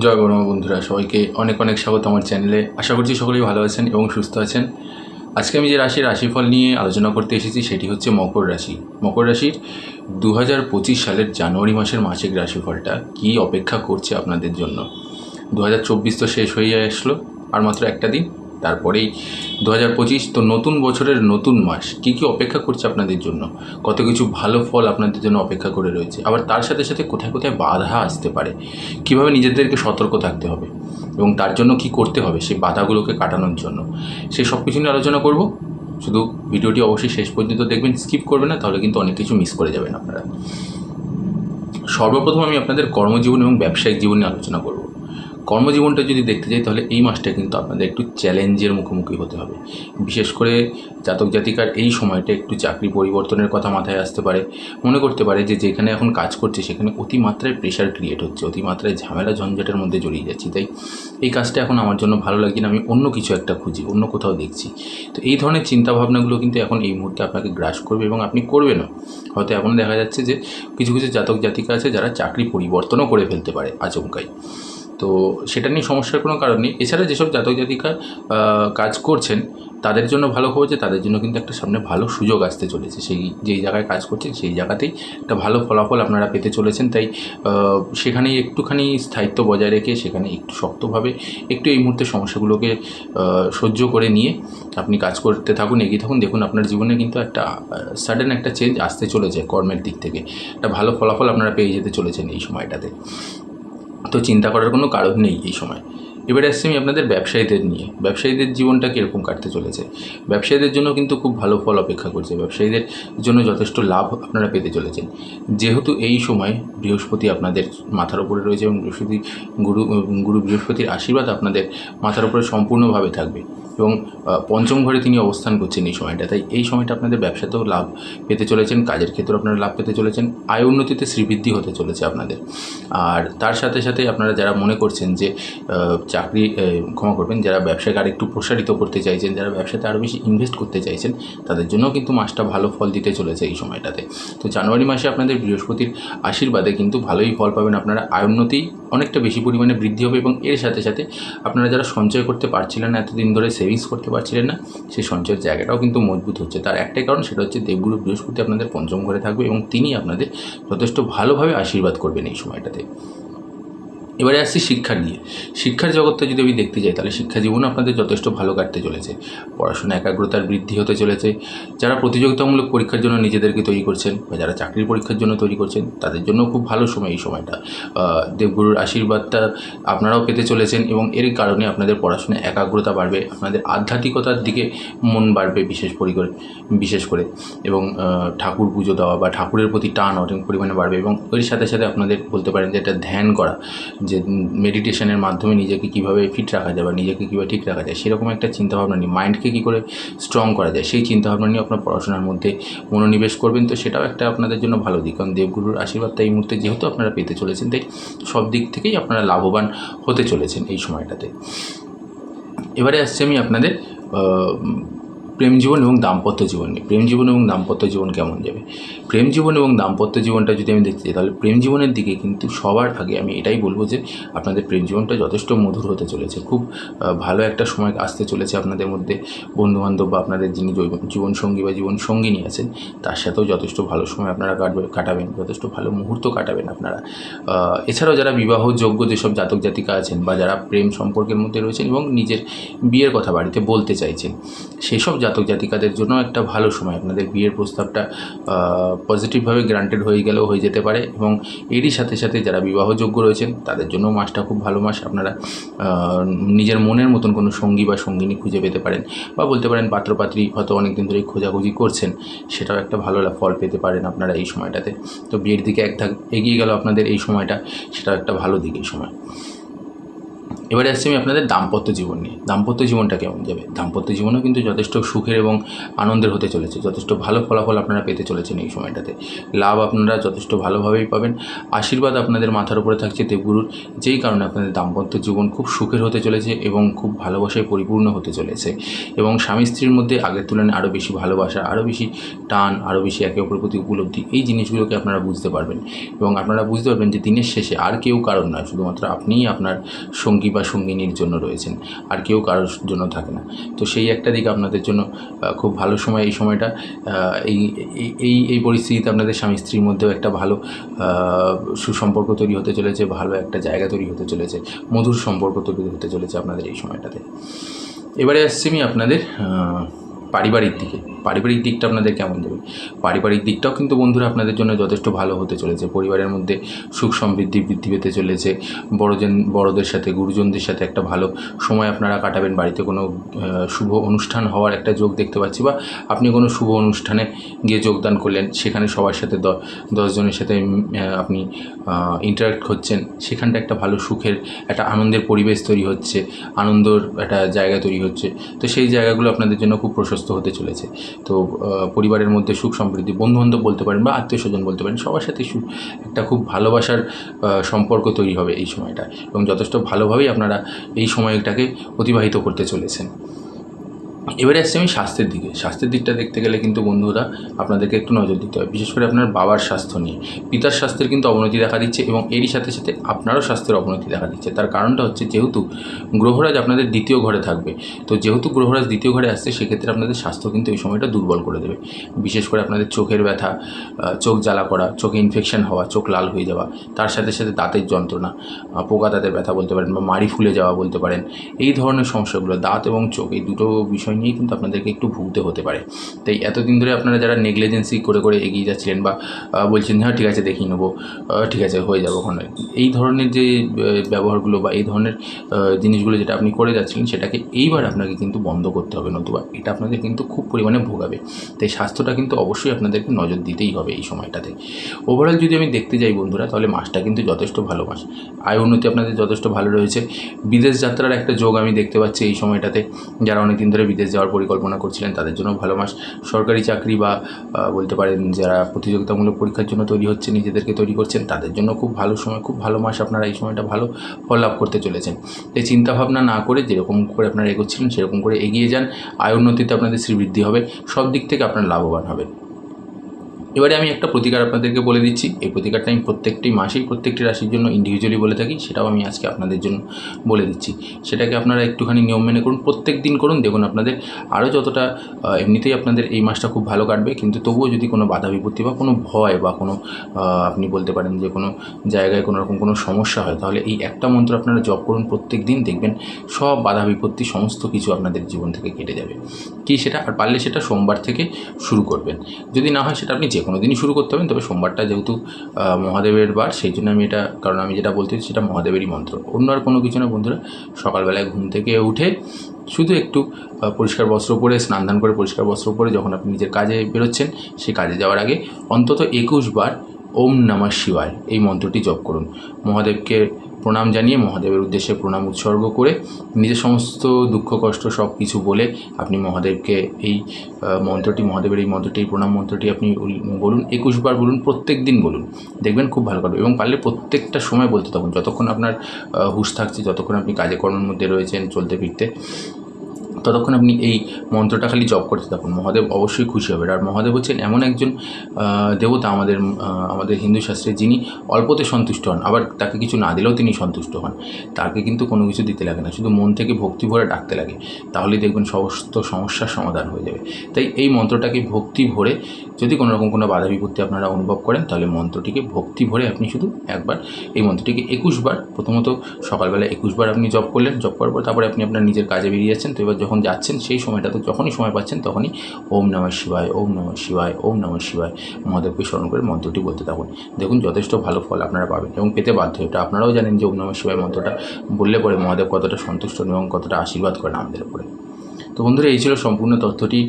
জয় বড়মা বন্ধুরা, সবাইকে অনেক অনেক স্বাগত আমার চ্যানেলে। আশা করছি সকলেই ভালো আছেন এবং সুস্থ আছেন। আজকে আমি যে রাশিফল নিয়ে আলোচনা করতে এসেছি সেটি হচ্ছে মকর রাশি। মকর রাশির 2025 সালের জানুয়ারি মাসের মাসিক রাশিফলটা কী অপেক্ষা করছে আপনাদের জন্য। 2024 তো শেষ হয়ে আসলো, আর মাত্র একটা দিন, তারপরেই 2025। তো নতুন বছরের নতুন মাস কী কী অপেক্ষা করছে আপনাদের জন্য, কত কিছু ভালো ফল আপনাদের জন্য অপেক্ষা করে রয়েছে, আবার তার সাথে সাথে কোথায় কোথায় বাধা আসতে পারে, কীভাবে নিজেদেরকে সতর্ক থাকতে হবে এবং তার জন্য কি করতে হবে সেই বাধাগুলোকে কাটানোর জন্য, সেই সব কিছু নিয়ে আলোচনা করব। শুধু ভিডিওটি অবশ্যই শেষ পর্যন্ত দেখবেন, স্কিপ করবেন না, তাহলে কিন্তু অনেক কিছু মিস করে যাবেন আপনারা। সর্বপ্রথম আমি আপনাদের কর্মজীবন এবং ব্যবসায়িক জীবন নিয়ে আলোচনা করব। কর্মজীবনটা যদি দেখতে যাই তাহলে এই মাসটা কিন্তু আপনাদের একটু চ্যালেঞ্জের মুখোমুখি হতে হবে। বিশেষ করে জাতক জাতিকার এই সময়টা একটু চাকরি পরিবর্তনের কথা মাথায় আসতে পারে। মনে করতে পারে যে যেখানে এখন কাজ করছে সেখানে অতিমাত্রায় প্রেশার ক্রিয়েট হচ্ছে, অতিমাত্রায় ঝামেলা ঝঞ্ঝাটের মধ্যে জড়িয়ে যাচ্ছি, তাই এই কাজটা এখন আমার জন্য ভালো লাগছে না, আমি অন্য কিছু একটা খুঁজি, অন্য কোথাও দেখছি। তো এই ধরনের চিন্তাভাবনাগুলো কিন্তু এখন এই মুহূর্তে আপনাকে গ্রাস করবে এবং আপনি করবেনও। হয়তো এখন দেখা যাচ্ছে যে কিছু কিছু জাতক জাতিকা আছে যারা চাকরি পরিবর্তনও করে ফেলতে পারে আচমকাই। তো সেটা নিয়ে সমস্যার কোনো কারণ নেই। এছাড়া যেসব জাতক জাতিকা কাজ করছেন তাদের জন্য ভালো খবর যে তাদের জন্য কিন্তু একটা সামনে ভালো সুযোগ আসতে চলেছে। যেই জায়গায় কাজ করছেন সেই জায়গাতেই একটা ভালো ফলাফল আপনারা পেতে চলেছেন। তাই সেখানেই একটুখানি স্থায়িত্ব বজায় রেখে সেখানে একটু শক্তভাবে একটু এই মুহূর্তে সমস্যাগুলোকে সহ্য করে নিয়ে আপনি কাজ করতে থাকুন, এগিয়ে থাকুন। দেখুন আপনার জীবনে কিন্তু একটা সাডেন একটা চেঞ্জ আসতে চলেছে কর্মের দিক থেকে, একটা ভালো ফলাফল আপনারা পেয়ে যেতে চলেছেন এই সময়টাতে। তো চিন্তা করার কোনো কারণ নেই এই সময়। এবারে আসছি আমি আপনাদের ব্যবসায়ীদের নিয়ে। ব্যবসায়ীদের জীবনটা কীরকম কাটতে চলেছে। ব্যবসায়ীদের জন্য কিন্তু খুব ভালো ফল অপেক্ষা করছে, ব্যবসায়ীদের জন্য যথেষ্ট লাভ আপনারা পেতে চলেছেন। যেহেতু এই সময় বৃহস্পতি আপনাদের মাথার উপরে রয়েছে এবং গুরু বৃহস্পতির আশীর্বাদ আপনাদের মাথার উপরে সম্পূর্ণভাবে থাকবে এবং পঞ্চম ঘরে তিনি অবস্থান করছেন এই সময়টা। তাই এই সময়টা আপনাদের ব্যবসাতেও লাভ পেতে চলেছেন, কাজের ক্ষেত্রেও আপনারা লাভ পেতে চলেছেন, আয় উন্নতিতে শ্রীবৃদ্ধি হতে চলেছে আপনাদের। আর তার সাথে সাথে আপনারা যারা মনে করছেন যে চাকরি ক্ষমা করবেন, যারা ব্যবসাকে আরেকটু প্রসারিত করতে চাইছেন, যারা ব্যবসাতে আরও বেশি ইনভেস্ট করতে চাইছেন, তাদের জন্যও কিন্তু মাসটা ভালো ফল দিতে চলেছে এই সময়টাতে। তো জানুয়ারি মাসে আপনাদের বৃহস্পতির আশীর্বাদে কিন্তু ভালোই ফল পাবেন আপনারা। আয় উন্নতি অনেকটা বেশি পরিমাণে বৃদ্ধি হবে এবং এর সাথে সাথে আপনারা যারা সঞ্চয় করতে পারছিলেন না, এতদিন ধরে সেভিংস করতে পারছিলেন না, সেই সঞ্চয়ের জায়গাটাও কিন্তু মজবুত হচ্ছে। তার একটাই কারণ, সেটা হচ্ছে দেবগুরু বৃহস্পতি আপনাদের পঞ্চম ঘরে থাকবে এবং তিনি আপনাদের যথেষ্ট ভালোভাবে আশীর্বাদ করবেন এই সময়টাতে। এবারে আসছি শিক্ষা নিয়ে। শিক্ষার জগৎটা যদি আমি দেখতে যাই তাহলে শিক্ষা জীবন আপনাদের যথেষ্ট ভালো কাটতে চলেছে। পড়াশোনা একাগ্রতার বৃদ্ধি হতে চলেছে। যারা প্রতিযোগিতামূলক পরীক্ষার জন্য নিজেদেরকে তৈরি করছেন বা যারা চাকরির পরীক্ষার জন্য তৈরি করছেন তাদের জন্য খুব ভালো সময় এই সময়টা। দেবগুরুর আশীর্বাদটা আপনারাও পেতে চলেছেন এবং এর কারণে আপনাদের পড়াশোনায় একাগ্রতা বাড়বে, আপনাদের আধ্যাত্মিকতার দিকে মন বাড়বে বিশেষ করে এবং ঠাকুর পুজো দেওয়া বা ঠাকুরের প্রতি টান অনেক পরিমাণে বাড়বে এবং এর সাথে সাথে আপনাদের বলতে পারেন যে একটা ধ্যান করা, যে মেডিটেশনের মাধ্যমে নিজেকে কীভাবে ফিট রাখা যায় বা নিজেকে কীভাবে ঠিক রাখা যায় সেরকম একটা চিন্তাভাবনা নিয়ে, মাইন্ডকে কী করে স্ট্রং করা যায় সেই চিন্তাভাবনা নিয়ে আপনার পড়াশোনার মধ্যে মনোনিবেশ করবেন। তো সেটাও একটা আপনাদের জন্য ভালো দিক, কারণ দেবগুরুর আশীর্বাদটা এই মুহূর্তে যেহেতু আপনারা পেতে চলেছেন তাই সব দিক থেকেই আপনারা লাভবান হতে চলেছেন এই সময়টাতে। এবারে আসছে আমি আপনাদের প্রেম জীবন এবং দাম্পত্য জীবন নিয়ে। প্রেম জীবন এবং দাম্পত্য জীবন কেমন যাবে। প্রেম জীবন এবং দাম্পত্য জীবনটা যদি আমি দেখতে চাই তাহলে প্রেম জীবনের দিকে কিন্তু সবার আগে আমি এটাই বলবো যে আপনাদের প্রেম জীবনটা যথেষ্ট মধুর হতে চলেছে। খুব ভালো একটা সময় আসতে চলেছে আপনাদের মধ্যে। বন্ধুবান্ধব বা আপনাদের যিনি জীবনসঙ্গী বা জীবনসঙ্গিনী আছেন তার সাথেও যথেষ্ট ভালো সময় আপনারা কাটাবেন, যথেষ্ট ভালো মুহূর্ত কাটাবেন আপনারা। এছাড়াও যারা বিবাহযোগ্য যেসব জাতক জাতিকা আছেন বা যারা প্রেম সম্পর্কের মধ্যে রয়েছেন এবং নিজের বিয়ের কথা বাড়িতে বলতে চাইছেন, সেই সব জাতক জাতিকাদের জন্য একটা ভালো সময়। আপনাদের বিয়ের প্রস্তাবটা পজিটিভভাবে গ্রান্টেড হয়ে যেতে পারে এবং এরই সাথে সাথে যারা বিবাহযোগ্য রয়েছেন তাদের জন্য মাসটা খুব ভালো মাস। আপনারা নিজের মনের মতন কোনো সঙ্গী বা সঙ্গিনী খুঁজে পেতে পারেন বা বলতে পারেন পাত্রপাত্রী হয়তো অনেক দিন ধরেই খোঁজাখুঁজি করছেন, সেটাও একটা ভালো ফল পেতে পারেন আপনারা এই সময়টাতে। তো বিয়ের দিকে এক ধাপ এগিয়ে গেল আপনাদের এই সময়টা, সেটাও একটা ভালো দিক এই সময়। এবারে আসছি আমি আপনাদের দাম্পত্য জীবন নিয়ে। দাম্পত্য জীবনটা কেমন যাবে? দাম্পত্য জীবনও কিন্তু যথেষ্ট সুখের এবং আনন্দের হতে চলেছে। যথেষ্ট ভালো ফলাফল আপনারা পেতে চলেছেন এই সময়টাতে। লাভ আপনারা যথেষ্ট ভালোভাবেই পাবেন। আশীর্বাদ আপনাদের মাথার উপরে থাকছে দেবগুরুর, যেই কারণে আপনাদের দাম্পত্য জীবন খুব সুখের হতে চলেছে এবং খুব ভালোবাসায় পরিপূর্ণ হতে চলেছে। এবং স্বামী স্ত্রীর মধ্যে আগের তুলনায় আরও বেশি ভালোবাসা, আরও বেশি টান, আরও বেশি একে অপরের প্রতি উপলব্ধি, এই জিনিসগুলোকে আপনারা বুঝতে পারবেন। এবং আপনারা বুঝতে পারবেন যে দিনের শেষে আর কেউ কারণ নয়, শুধুমাত্র আপনিই আপনার সঙ্গী বা সঙ্গিনীর জন্য রয়েছেন, আর কেউ কারোর জন্য থাকে না। তো সেই একটা দিক আপনাদের জন্য খুব ভালো সময় এই সময়টা। এই এই এই পরিস্থিতিতে আপনাদের স্বামী স্ত্রীর মধ্যেও একটা ভালো সুসম্পর্ক তৈরি হতে চলেছে, ভালো একটা জায়গা তৈরি হতে চলেছে, মধুর সম্পর্ক তৈরি হতে চলেছে আপনাদের এই সময়টাতে। এবারে আসছি আমি আপনাদের পারিবারিক দিকে। পারিবারিক দিকটা আপনাদের কেমন যাবে? পারিবারিক দিকটাও কিন্তু বন্ধুরা আপনাদের জন্য যথেষ্ট ভালো হতে চলেছে। পরিবারের মধ্যে সুখ সমৃদ্ধি বৃদ্ধি পেতে চলেছে। বড়দের সাথে, গুরুজনদের সাথে একটা ভালো সময় আপনারা কাটাবেন। বাড়িতে কোনো শুভ অনুষ্ঠান হওয়ার একটা যোগ দেখতে পাচ্ছি, বা আপনি কোনো শুভ অনুষ্ঠানে গিয়ে যোগদান করলেন, সেখানে সবার সাথে 10 জনের সাথে আপনি ইন্টারাক্ট করছেন, সেখানটা একটা ভালো সুখের একটা আনন্দের পরিবেশ তৈরি হচ্ছে, আনন্দর একটা জায়গা তৈরি হচ্ছে। তো সেই জায়গাগুলো আপনাদের জন্য খুব প্রশস্ত হতে চলেছে। তো পরিবারের মধ্যে সুখ সমৃদ্ধি, বন্ধুবান্ধব বলতে পারেন বা আত্মীয় স্বজন বলতে পারেন, সবার সাথে একটা খুব ভালোবাসার সম্পর্ক তৈরি হবে এই সময়টা, এবং যথেষ্ট ভালোভাবেই আপনারা এই সময়টাকে অতিবাহিত করতে চলেছেন। এবারে আসছি আমি স্বাস্থ্যের দিকে। স্বাস্থ্যের দিকটা দেখতে গেলে কিন্তু বন্ধুরা আপনাদেরকে একটু নজর দিতে হবে, বিশেষ করে আপনার বাবার স্বাস্থ্য নিয়ে। পিতার স্বাস্থ্যের কিন্তু অবনতি দেখা দিচ্ছে, এবং এরই সাথে সাথে আপনারও স্বাস্থ্যের অবনতি দেখা দিচ্ছে। তার কারণটা হচ্ছে, যেহেতু গ্রহরাজ আপনাদের দ্বিতীয় ঘরে থাকবে, তো যেহেতু গ্রহরাজ দ্বিতীয় ঘরে আসছে, সেক্ষেত্রে আপনাদের স্বাস্থ্য কিন্তু এই সময়টা দুর্বল করে দেবে। বিশেষ করে আপনাদের চোখের ব্যথা, চোখ জ্বালা করা, চোখে ইনফেকশন হওয়া, চোখ লাল হয়ে যাওয়া, তার সাথে সাথে দাঁতের যন্ত্রণা, পোকা দাঁতের ব্যথা বলতে পারেন, বা মাড়ি ফুলে যাওয়া বলতে পারেন। এই ধরনের সমস্যাগুলো, দাঁত এবং চোখ, এই দুটো বিষয় নিয়েই কিন্তু আপনাদেরকে একটু ভুগতে হতে পারে। তাই এতদিন ধরে আপনারা যারা নেগলিজেন্সি করে করে এগিয়ে যাচ্ছিলেন, বা বলছেন হ্যাঁ ঠিক আছে দেখিয়ে নেবো, ঠিক আছে হয়ে যাবো ওখানে, এই ধরনের যে ব্যবহারগুলো বা এই ধরনের জিনিসগুলো যেটা আপনি করে যাচ্ছিলেন, সেটাকে এইবার আপনাকে কিন্তু বন্ধ করতে হবে, নতুবা এটা আপনাদের কিন্তু খুব পরিমাণে ভোগাবে। তাই স্বাস্থ্যটা কিন্তু অবশ্যই আপনাদেরকে নজর দিতেই হবে এই সময়টাতে। ওভারঅল যদি আমি দেখতে যাই বন্ধুরা, তাহলে মাসটা কিন্তু যথেষ্ট ভালো মাস। আয় উন্নতি আপনাদের যথেষ্ট ভালো রয়েছে। বিদেশ যাত্রার একটা যোগ আমি দেখতে পাচ্ছি এই সময়টাতে। যারা অনেকদিন ধরে বিদেশ যাওয়ার পরিকল্পনা করছিলেন, তাদের জন্য ভালো মাস। সরকারি চাকরি বা বলতে পারেন যারা প্রতিযোগিতামূলক পরীক্ষার জন্য তৈরি হচ্ছে, নিজেদেরকে তৈরি করছেন, তাদের জন্য খুব ভালো সময়, খুব ভালো মাস। আপনারা এই সময়টা ভালো ফল লাভ করতে চলেছেন। তাই চিন্তাভাবনা না করে, যেরকম করে আপনারা এগোচ্ছিলেন সেরকম করে এগিয়ে যান। আয় উন্নতিতে আপনাদের শ্রীবৃদ্ধি হবে, সব দিক থেকে আপনারা লাভবান হবেন। এবারে আমি একটা প্রতিকার আপনাদেরকে বলে দিচ্ছি। এই প্রতিকারটা আমি প্রত্যেকটি মাসেই প্রত্যেকটি রাশির জন্য ইন্ডিভিজুয়ালি বলে থাকি, সেটাও আমি আজকে আপনাদের জন্য বলে দিচ্ছি। সেটাকে আপনারা একটুখানি নিয়ম মেনে করুন, প্রত্যেক দিন করুন। দেখুন আপনাদের আরও যতটা এমনিতেই আপনাদের এই মাসটা খুব ভালো কাটবে, কিন্তু তবুও যদি কোনো বাধা বিপত্তি বা কোনো ভয় বা কোনো আপনি বলতে পারেন যে কোনো জায়গায় কোনো রকম কোনো সমস্যা হয়, তাহলে এই একটা মন্ত্র আপনারা জপ করুন প্রত্যেক দিন। দেখবেন সব বাধা বিপত্তি সমস্ত কিছু আপনাদের জীবন থেকে কেটে যাবে। কি সেটা? আর পারলে সেটা সোমবার থেকে শুরু করবেন। যদি না হয় সেটা আপনি যে কোনো দিনই শুরু করতে পারেন, তবে সোমবারটা যেহেতু মহাদেবের বার, সেই জন্য আমি এটা, কারণ আমি যেটা বলতে সেটা মহাদেবেরই মন্ত্র, অন্য আর কোনো কিছু না বন্ধুরা। সকালবেলায় ঘুম থেকে উঠে শুধু একটু পরিষ্কার বস্ত্র পরে, স্নান ধান করে পরিষ্কার বস্ত্র পরে যখন আপনি নিজের কাজে বেরোচ্ছেন, সেই কাজে যাওয়ার আগে অন্তত 21 বার ওম নমঃ শিবায় এই মন্ত্রটি জপ করুন। মহাদেবকে প্রণাম জানিয়ে, মহাদেবের উদ্দেশ্যে প্রণাম উৎসর্গ করে, নিজের সমস্ত দুঃখ কষ্ট সব কিছু বলে আপনি মহাদেবকে এই মন্ত্রটি, মহাদেবের এই মন্ত্রটি, এই প্রণাম মন্ত্রটি আপনি বলুন। 21 বার বলুন, প্রত্যেক দিন বলুন। দেখবেন খুব ভালো কাটবে। এবং পারলে প্রত্যেকটা সময় বলতে থাকুন, যতক্ষণ আপনার হুঁশ থাকছে, যতক্ষণ আপনি কাজে কর্মের মধ্যে রয়েছেন, চলতে ফিরতে, ততক্ষণ আপনি এই মন্ত্রটা খালি জপ করতে থাকুন। মহাদেব অবশ্যই খুশি হবে। আর মহাদেব হচ্ছেন এমন একজন দেবতা আমাদের হিন্দু শাস্ত্রে, যিনি অল্পতে সন্তুষ্ট হন, আবার তাকে কিছু না দিলেও তিনি সন্তুষ্ট হন। তাকে কিন্তু কোনো কিছু দিতে লাগে না, শুধু মন থেকে ভক্তি ভরে ডাকতে লাগে, তাহলেই দেখবেন সমস্ত সমস্যার সমাধান হয়ে যাবে। তাই এই মন্ত্রটাকে ভক্তি ভরে, যদি কোনো রকম কোনো বাধা বিপত্তি আপনারা অনুভব করেন, তাহলে মন্ত্রটিকে ভক্তি ভরে আপনি শুধু একবার এই মন্ত্রটিকে 21 বার, প্রথমত সকালবেলা 21 বার আপনি জপ করলেন। জপ করার পর তারপরে আপনি আপনার নিজের কাজে বেরিয়ে যাচ্ছেন। তো এবার যখন যাচ্ছেন, সেই সময়টাতে যখনই সময় পাচ্ছেন, তখনই ওম নমঃ শিবায়, ওম নমঃ শিবায়, ওম নমঃ শিবায় মহাদেবকে স্মরণ করে মন্ত্রটি বলতে থাকুন। দেখুন যথেষ্ট ভালো ফল আপনারা পাবেন এবং পেতে বাধ্য। এটা আপনারাও জানেন যে ওম নমঃ শিবায় মন্ত্রটা বললে পরে মহাদেব কতটা সন্তুষ্ট এবং কতটা আশীর্বাদ করেন আমাদের উপরে। তো বন্ধুরা, এই ছিল সম্পূর্ণ তথ্যটি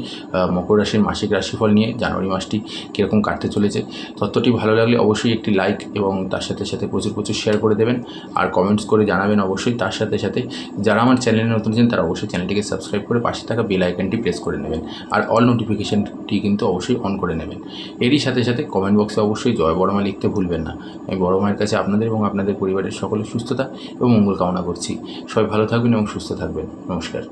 মকর রাশির মাসিক রাশিফল নিয়ে জানুয়ারি মাসটি কীরকম কাটতে চলেছে। তথ্যটি ভালো লাগলে অবশ্যই একটি লাইক এবং তার সাথে সাথে প্রচুর শেয়ার করে দেবেন আর কমেন্টস করে জানাবেন অবশ্যই। তার সাথে সাথে যারা আমার চ্যানেলে নতুন আছেন তারা অবশ্যই চ্যানেলটিকে সাবস্ক্রাইব করে পাশে থাকা বেল আইকনটি প্রেস করে নেবেন আর অল নোটিফিকেশানটি কিন্তু অবশ্যই অন করে নেবেন। এরই সাথে সাথে কমেন্ট বক্সে অবশ্যই জয় বড়মা লিখতে ভুলবেন না। আমি বড় মায়ের কাছে আপনাদের এবং আপনাদের পরিবারের সকলের সুস্থতা এবং মঙ্গল কামনা করছি। সবাই ভালো থাকবেন এবং সুস্থ থাকবেন। নমস্কার।